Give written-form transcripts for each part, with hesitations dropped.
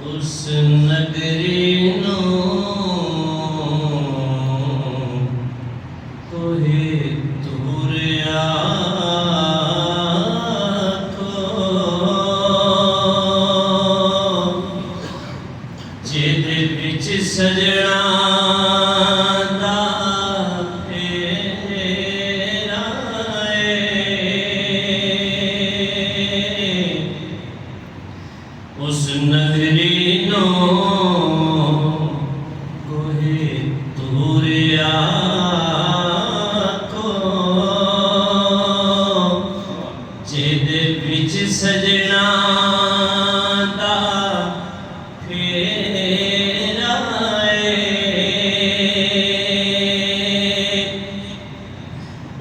उस नगरी नो कोई दूरिया जेदे विच सजना दा फेरा उस नगरी नो कोई दूरिया को जेदे विच सजना दा फेरा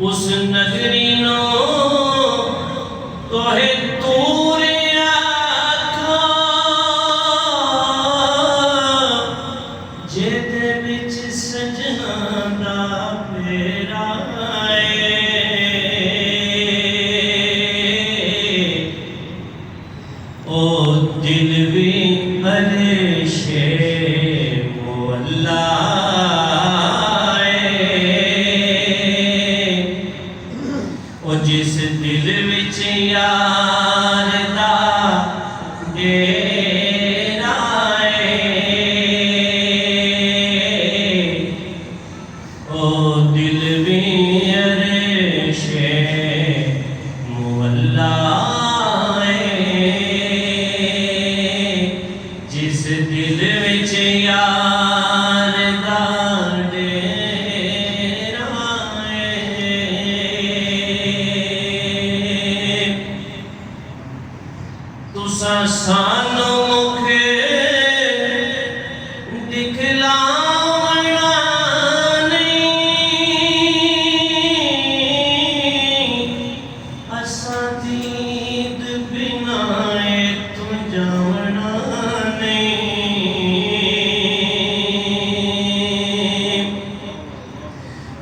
उस नगरी नो कोई दूरिया को जेदे विच सजना दा फेरा ओ दिल भी हरेशे मोहल्ला ओ जिस दिल विच यार दा डेरा ओ दिल भी हरेशे मोहल्ला जिस दिल विच यार दा डेरा तुसा सानू मुखे दिखलावना नहीं असा दीद बिना तू जावना नहीं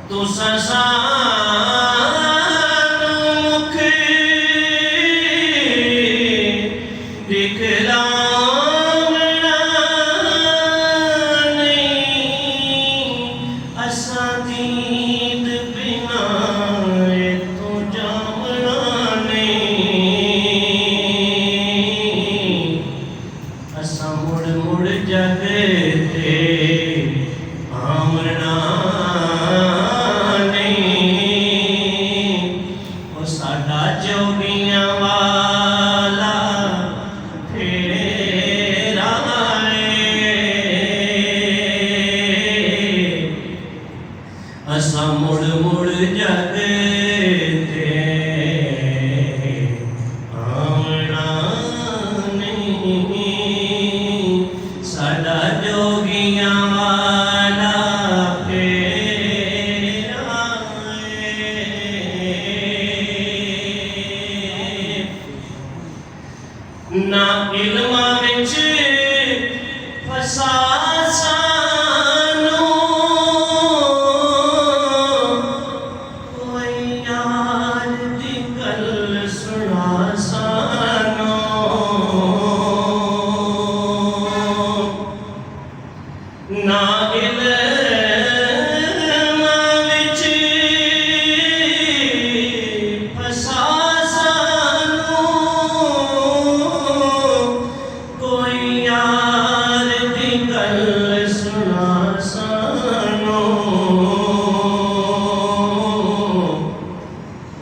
तुसा सानू मुखे दिखलावना नहीं असा दीद बिना तू जावना नहीं असा मुड़ मुड़ जाते आमना नहीं ओ साडा जोगियां वाला फेरा असा मुड़ मुड़ जाते आमना नहीं साडा जोगियां वाला फेरा ना इल्मा विच फसा सानू कोई यार दी गल सुना सानू ना इल्मा विच फसा सानू कोई यार दी गल सुना सानू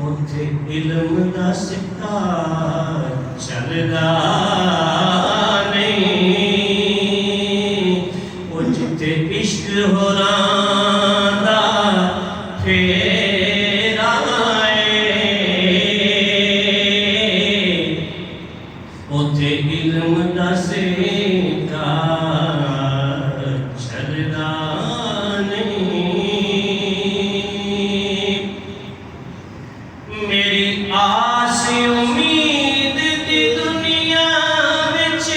उत्थे इल्म दा सिक्का चलदा नहीं ओ जिथे इश्क होरां दा फेरा उथे इल्म दा सिक्का चलदा नहीं मेरी आस उम्मीद दी दुनिया विच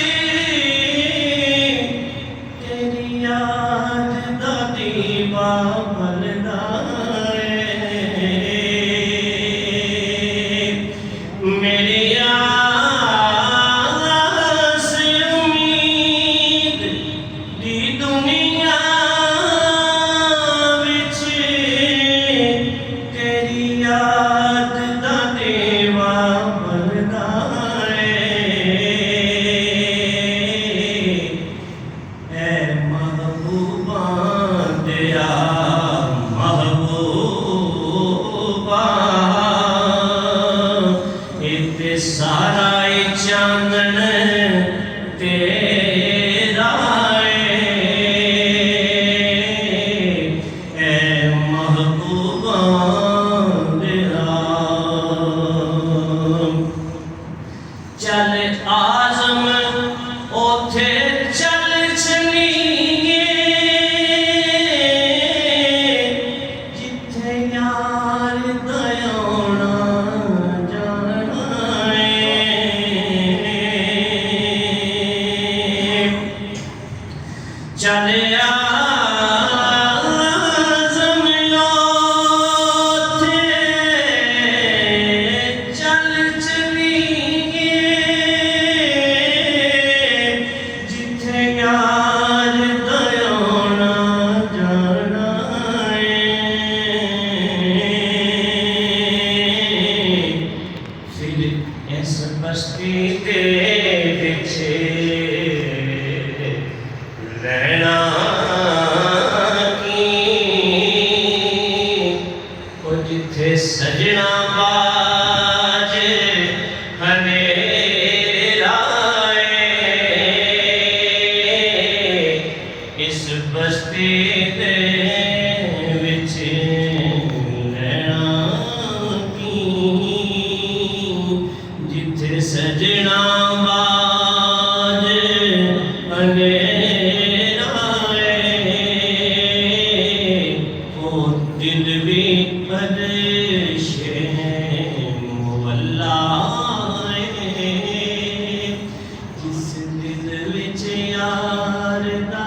तेरी याद दा दीवा बलदा मेरी आस चलिया इस बस्ती दे पिछे रहना की ओ जिथे सजना बाज हनेरा इस बस्ती दे विच रहना की जिथे सजना बाज अंधेरा ओ दिल भी अरशे मुवल्ला जिस दिल विच यार दा